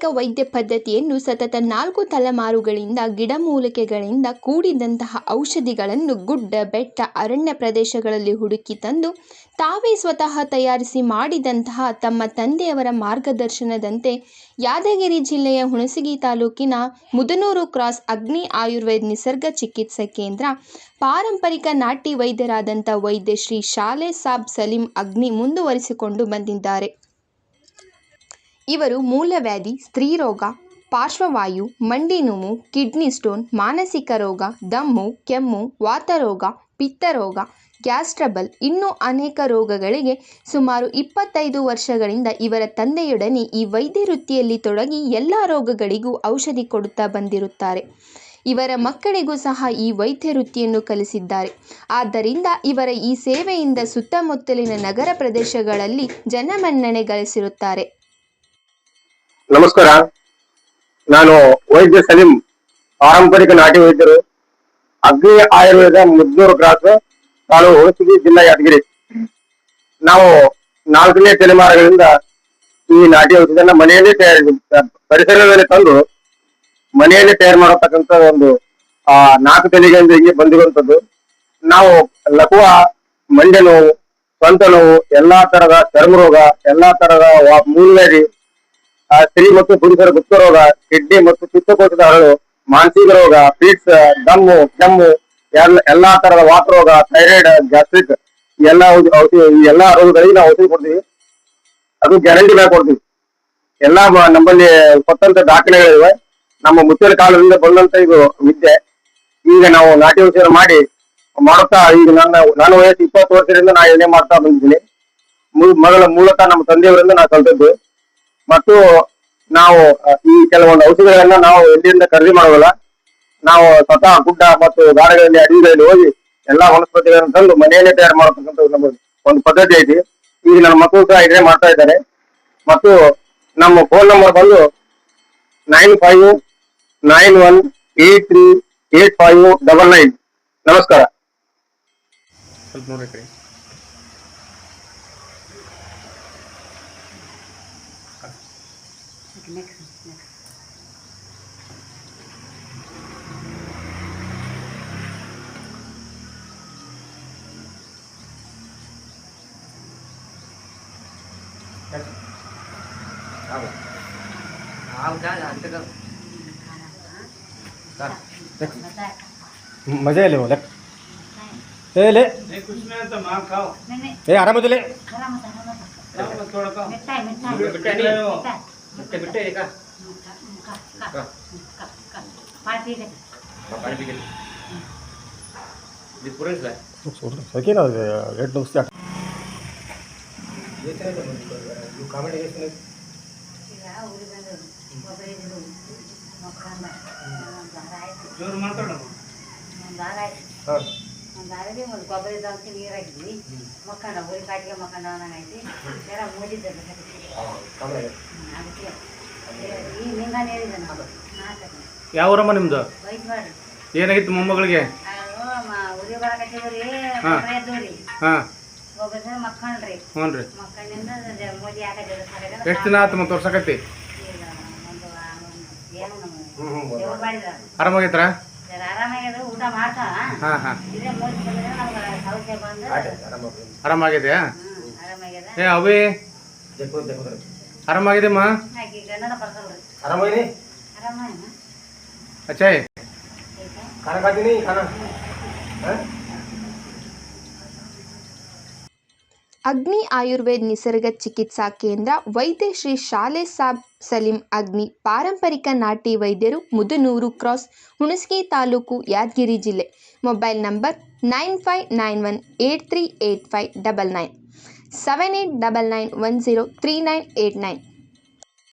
ಪಾರಂಪರಿಕ ವೈದ್ಯ ಪದ್ಧತಿಯನ್ನು ಸತತ 4 ತಲೆಮಾರುಗಳಿಂದ ಗಿಡಮೂಲಿಕೆಗಳಿಂದ ಕೂಡಿದಂತಹ ಔಷಧಿಗಳನ್ನು ಗುಡ್ಡ ಬೆಟ್ಟ ಅರಣ್ಯ ಪ್ರದೇಶಗಳಲ್ಲಿ ಹುಡುಕಿ ತಂದು ತಾವೇ ಸ್ವತಃ ತಯಾರಿಸಿ ಮಾಡಿದಂತಹ ತಮ್ಮ ತಂದೆಯವರ ಮಾರ್ಗದರ್ಶನದಂತೆ ಯಾದಗಿರಿ ಜಿಲ್ಲೆಯ ಹುಣಸಗಿ ತಾಲೂಕಿನ ಮುದನೂರು ಕ್ರಾಸ್ ಅಗ್ನಿ ಆಯುರ್ವೇದ ನಿಸರ್ಗ ಚಿಕಿತ್ಸಾ ಕೇಂದ್ರ ಪಾರಂಪರಿಕ ನಾಟಿ ವೈದ್ಯರಾದಂಥ ವೈದ್ಯ ಶ್ರೀ ಶಾಲೆ ಸಾಬ್ ಸಲೀಂ ಅಗ್ನಿ ಮುಂದುವರಿಸಿಕೊಂಡು ಬಂದಿದ್ದಾರೆ. ಇವರು ಮೂಲವ್ಯಾಧಿ, ಸ್ತ್ರೀರೋಗ, ಪಾರ್ಶ್ವವಾಯು, ಮಂಡಿ ನೋವು, ಕಿಡ್ನಿ ಸ್ಟೋನ್, ಮಾನಸಿಕ ರೋಗ, ದಮ್ಮು, ಕೆಮ್ಮು, ವಾತರೋಗ, ಪಿತ್ತರೋಗ, ಗ್ಯಾಸ್ ಟ್ರಬಲ್ ಇನ್ನೂ ಅನೇಕ ರೋಗಗಳಿಗೆ ಸುಮಾರು 25 ವರ್ಷಗಳಿಂದ ಇವರ ತಂದೆಯೊಡನೆ ಈ ವೈದ್ಯ ವೃತ್ತಿಯಲ್ಲಿ ತೊಡಗಿ ಎಲ್ಲ ರೋಗಗಳಿಗೂ ಔಷಧಿ ಕೊಡುತ್ತಾ ಬಂದಿರುತ್ತಾರೆ. ಇವರ ಮಕ್ಕಳಿಗೂ ಸಹ ಈ ವೈದ್ಯ ವೃತ್ತಿಯನ್ನು ಕಲಿಸಿದ್ದಾರೆ. ಆದ್ದರಿಂದ ಇವರ ಈ ಸೇವೆಯಿಂದ ಸುತ್ತಮುತ್ತಲಿನ ನಗರ ಪ್ರದೇಶಗಳಲ್ಲಿ ಜನಮನ್ನಣೆ ಗಳಿಸಿರುತ್ತಾರೆ. ನಮಸ್ಕಾರ, ನಾನು ವೈದ್ಯ ಸಲೀಂ, ಪಾರಂಪರಿಕ ನಾಟಿ ವೈದ್ಯರು, ಅಗ್ನಿ ಆಯುರ್ವೇದ ಮುದ್ನೂರು ಕ್ರಾಸ್, ತಾಲೂಕು ಹುಣಸಗಿ, ಜಿಲ್ಲಾ ಯಾದಗಿರಿ. ನಾವು 4ನೇ ತಲೆಮಾರುಗಳಿಂದ ಈ ನಾಟಿ ಔಷಧಿಯನ್ನ ಮನೆಯಲ್ಲೇ ಪರಿಸರದಲ್ಲಿ ತಂದು ಮನೆಯಲ್ಲೇ ತಯಾರು ಮಾಡತಕ್ಕಂತ ಒಂದು 4 ತಲೆಗಳಿಂದ ಹೀಗೆ ಬಂದಿರುವಂತದ್ದು. ನಾವು ಲಘುವ, ಮಂಡ್ಯ ನೋವು, ಸ್ವಂತ ನೋವು, ಎಲ್ಲಾ ತರದ ಚರ್ಮ ರೋಗ, ಎಲ್ಲಾ ತರದ ಮೂಲವ್ಯಾಧಿ, ಸ್ತ್ರೀ ಮತ್ತು ಪುರುಷರ ಗುಪ್ತ ರೋಗ, ಕಿಡ್ನಿ ಮತ್ತು ಪಿತ್ತಕೋಶದ ಹರಳು, ಮಾನಸಿಕ ರೋಗ, ಫಿಟ್ಸ್, ದಮ್ಮು, ಕೆಮ್ಮು, ಎಲ್ಲಾ ತರದ ವಾತ ರೋಗ, ಥೈರಾಯ್ಡ್, ಗ್ಯಾಸ್ಟ್ರಿಕ್ ಎಲ್ಲಾ ರೋಗಗಳಿಗೆ ನಾವು ಔಷಧಿ ಕೊಡ್ತೀವಿ. ಅದು ಗ್ಯಾರಂಟಿ ಮ್ಯಾಗ ಕೊಡ್ತೀವಿ. ಎಲ್ಲಾ ನಮ್ಮಲ್ಲಿ ಕೊಟ್ಟಂತ ದಾಖಲೆಗಳಿವೆ. ನಮ್ಮ ಮುಚ್ಚಲ ಕಾಲದಿಂದ ಬಂದಂತ ಇದು ವಿದ್ಯೆ. ಈಗ ನಾವು ನಾಟಿ ಔಷಧ ಮಾಡುತ್ತಾ ಈಗ ನನ್ನ ವಯಸ್ಸು 20 ವರ್ಷದಿಂದ ನಾ ಏನೇ ಮಾಡ್ತಾ ಬಂದಿದ್ದೀನಿ. ಮೂಲತಃ ನಮ್ಮ ತಂದೆಯವರಿಂದ ನಾ ಕಲ್ತದ್ದು. ಮತ್ತು ನಾವು ಈ ಕೆಲವೊಂದು ಔಷಧಿಗಳನ್ನ ನಾವು ಎಲ್ಲಿಂದ ಖರೀದಿ ಮಾಡೋದಿಲ್ಲ. ನಾವು ಸ್ವತಃ ಗುಡ್ಡ ಮತ್ತು ಗಾಡಗಳಲ್ಲಿ, ಅಡವಿಗಳಲ್ಲಿ ಹೋಗಿ ಎಲ್ಲಾ ವನಸ್ಪತಿಗಳನ್ನು ತಂದು ಮನೆಯಲ್ಲೇ ತಯಾರು ಮಾಡತಕ್ಕಂಥ ನಮ್ಮ ಒಂದು ಪದ್ಧತಿ ಐತಿ. ಈಗ ನನ್ನ ಮಕ್ಕಳು ಸಹ ಇದೇ ಮಾಡ್ತಾ ಇದ್ದಾರೆ. ಮತ್ತು ನಮ್ಮ ಫೋನ್ ನಂಬರ್ ಬಂದು 9591838599. ನಮಸ್ಕಾರ. ಸ್ವಲ್ಪ ನೋಡಿ ಕಡೆ. Next. मजा ले बोला ले कुछ में तो मां खाओ ए आराम से ले थोड़ा खाओ मिठाई मिठाई का पानी पी ले ये पूरा है सके ना रेड नो स्टार्ट ये तेरे यू कमेंट చేస్తున్నారు ಯಾ ಊರಿ ಬಂದ ಒಬ್ಬರೇ ಇದ್ರು ಮಕ್ಕಳನ್ನ ಜೋರು ಮಾತಾಡೋಣ ದಾರಾಯಿ ದಾರಾಯಿ ಒಂದು ಕೊಬ್ಬರಿ ದಾಂತಿ ನೀರು ಹಾಕಿದ್ವಿ ಮಕ್ಕಳ ಊರಿ ಕಾಟಿಗೆ ಮಕ್ಕಳ ಐತಿ ಜರ ಮೂಡಿದ್ದೆ ಅದಕ್ಕೆ ಈ ನಿಂಗ ನೀರಿದ್ದಾನೆ ಯಾವ ಊರಮ್ಮ ನಿಮ್ದು ವೈದ್ಯವಾಡ ಏನಾಗಿತ್ತು ಮೊಮ್ಮಗಳಿಗೆ ಉರಿ ಬರಕತ್ತಿದ್ರಿ ಕೊಬ್ಬರಿ ಎದ್ದೋರಿ ಒಬ್ಬರ ಮಕ್ಕಳ್ರಿ ಹ್ಞೂ ರೀ ಮಕ್ಕಳಿಂದ ಮೋದಿ ಹಾಕಿದ್ರೆ ಎಷ್ಟು ದಿನ ಆಯ್ತು ಮತ್ತೆ ತೋರ್ಸಕತ್ತಿ ಆರಾಮಾಗೈತ್ರ ಆರಾಮಾಗ್ಯದ ಊಟ ಮಾಡ್ತಾ ಇದೇ ಮೋದಿ ಬಂದ್ರೆ ನಮ್ಗೆ ಸೌಖ್ಯ ಬಂದು ಆರಾಮಾಗಿದೆಯಾ ಆರಾಮಾಗ್ಯದ ಏ ಅವೇ ಆರಾಮಾಗಿದೆಮ್ಮ ಆಕಿ ಗನ್ನಡ ಬರ್ತಾವ್ರಿ ಆರಾಮಾಗಿನಿ ಆರಾಮಾಗಿನ अच्छा है खाना खाती नहीं खाना ಅಗ್ನಿ ಆಯುರ್ವೇದ ನಿಸರ್ಗ ಚಿಕಿತ್ಸಾ ಕೇಂದ್ರ ವೈದ್ಯ ಶ್ರೀ ಶಾಲೆ ಸಾಬ್ ಸಲೀಂ ಅಗ್ನಿ ಪಾರಂಪರಿಕ ನಾಟಿ ವೈದ್ಯರು ಮುದನೂರು ಕ್ರಾಸ್ ಹುಣಸಗಿ ತಾಲೂಕು ಯಾದಗಿರಿ ಜಿಲ್ಲೆ. Mobile number 9591838599 7899103989.